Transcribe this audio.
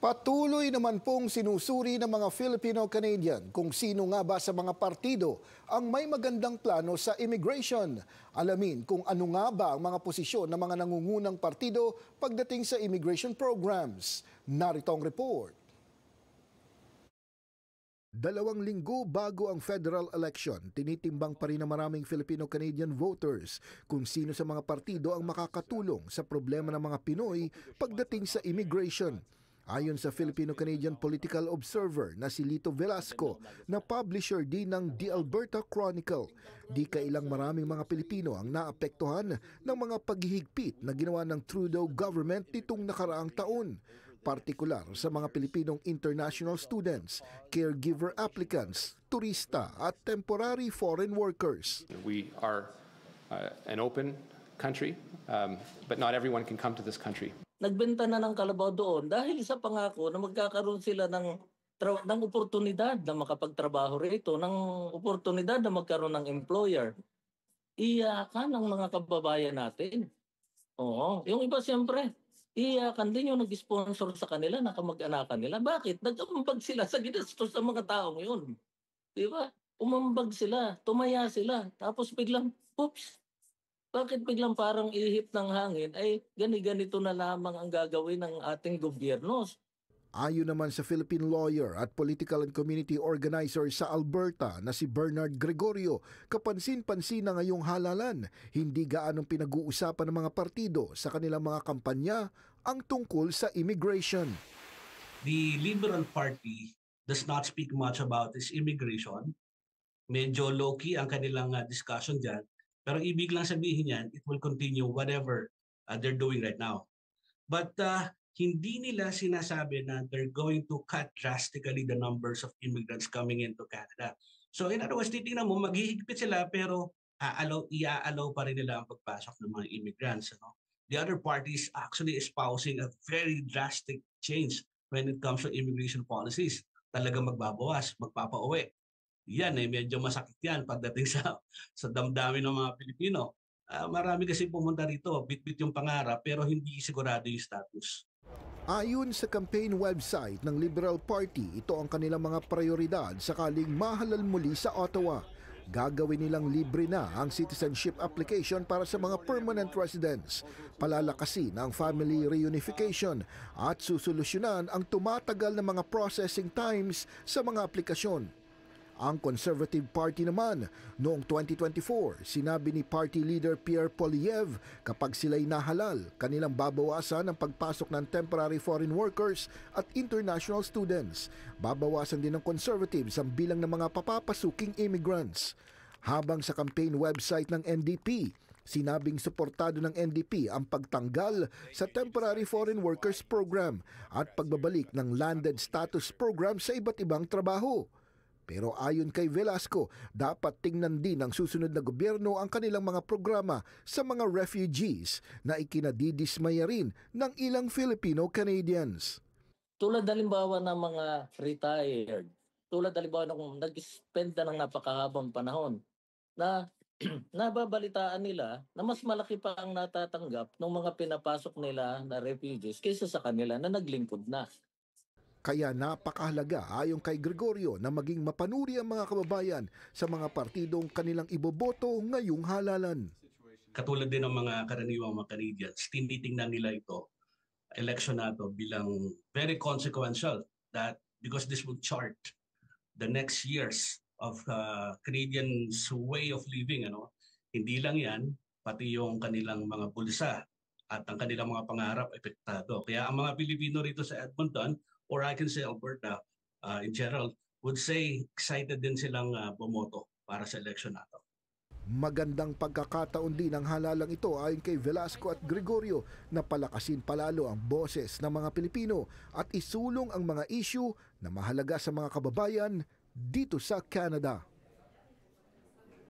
Patuloy naman pong sinusuri ng mga Filipino-Canadian kung sino nga ba sa mga partido ang may magandang plano sa immigration. Alamin kung ano nga ba ang mga posisyon ng mga nangungunang partido pagdating sa immigration programs. Narito ang report. 2 linggo bago ang federal election, tinitimbang pa rin ng maraming Filipino-Canadian voters kung sino sa mga partido ang makakatulong sa problema ng mga Pinoy pagdating sa immigration. Ayon sa Filipino-Canadian political observer na si Lito Velasco, na publisher din ng The Alberta Chronicle, di kailang maraming mga Pilipino ang naapektuhan ng mga paghihigpit na ginawa ng Trudeau government nitong nakaraang taon, partikular sa mga Pilipinong international students, caregiver applicants, turista at temporary foreign workers. We are an open country, but not everyone can come to this country. Nagbenta na ng kalabaw doon dahil sa pangako na magkakaroon sila ng oportunidad na makapagtrabaho rito, ng oportunidad na magkaroon ng employer. Iyakan ang mga kababayan natin. Oo, yung iba siyempre, iyakan din yung nag-sponsor sa kanila na kamag-anakan nila. Bakit? Nag-umambag sila sa ginastos ng mga taong yun. Di ba? Umambag sila, tumaya sila, tapos biglang, oops! Bakit biglang parang ihip ng hangin ay ganito na lamang ang gagawin ng ating gobyerno? Ayon naman sa Philippine lawyer at political and community organizer sa Alberta na si Bernard Gregorio, kapansin-pansin na ngayong halalan, hindi gaanong pinag-uusapan ng mga partido sa kanilang mga kampanya ang tungkol sa immigration. The Liberal Party does not speak much about this immigration. Medyo low-key ang kanilang discussion dyan. Pero ibig lang sabihin yan, it will continue whatever they're doing right now. But hindi nila sinasabi na they're going to cut drastically the numbers of immigrants coming into Canada. So in other words, titingnan mo, maghihigpit sila pero i-allow pa rin nila ang pagpasok ng mga immigrants. No? The other party is actually espousing a very drastic change when it comes to immigration policies. Talagang magbabawas, magpapauwi. Yan medyo masakit yan pagdating sa damdamin ng mga Pilipino. Marami kasi pumunta rito, bit-bit yung pangarap pero hindi sigurado yung status. Ayon sa campaign website ng Liberal Party, ito ang kanilang mga prioridad sakaling mahalal muli sa Ottawa. Gagawin nilang libre na ang citizenship application para sa mga permanent residents, palalakasin ang family reunification at susolusyonan ang tumatagal na mga processing times sa mga aplikasyon. Ang Conservative Party naman, noong 2024, sinabi ni Party Leader Pierre Poilievre kapag sila'y nahalal, kanilang babawasan ang pagpasok ng temporary foreign workers at international students. Babawasan din ng Conservatives ang bilang ng mga papapasuking immigrants. Habang sa campaign website ng NDP, sinabing suportado ng NDP ang pagtanggal sa Temporary Foreign Workers Program at pagbabalik ng Landed Status Program sa iba't ibang trabaho. Pero ayon kay Velasco, dapat tingnan din ng susunod na gobyerno ang kanilang mga programa sa mga refugees na ikinadidismaya rin ng ilang Filipino-Canadians. Tulad halimbawa ng mga retired, tulad halimbawa ng nag-spend na ng napakahabang panahon na nababalitaan nila na mas malaki pa ang natatanggap ng mga pinapasok nila na refugees kaysa sa kanila na naglingkod na. Kaya napakahalaga ayon kay Gregorio na maging mapanuri ang mga kababayan sa mga partidong kanilang iboboto ngayong halalan. Katulad din ng mga karaniwang mga Canadians, tinitingnan nila ito, election na ito bilang very consequential that because this will chart the next years of Canadians' way of living. Hindi lang yan, pati yung kanilang mga bulsa at ang kanilang mga pangarap epektado. Kaya ang mga Pilipino rito sa Edmonton, or I can say Alberta in general, would say excited din silang bumoto para sa election na ito. Magandang pagkakataon din ang halalang ito ayon kay Velasco at Gregorio na palakasin palalo ang boses ng mga Pilipino at isulong ang mga issue na mahalaga sa mga kababayan dito sa Canada.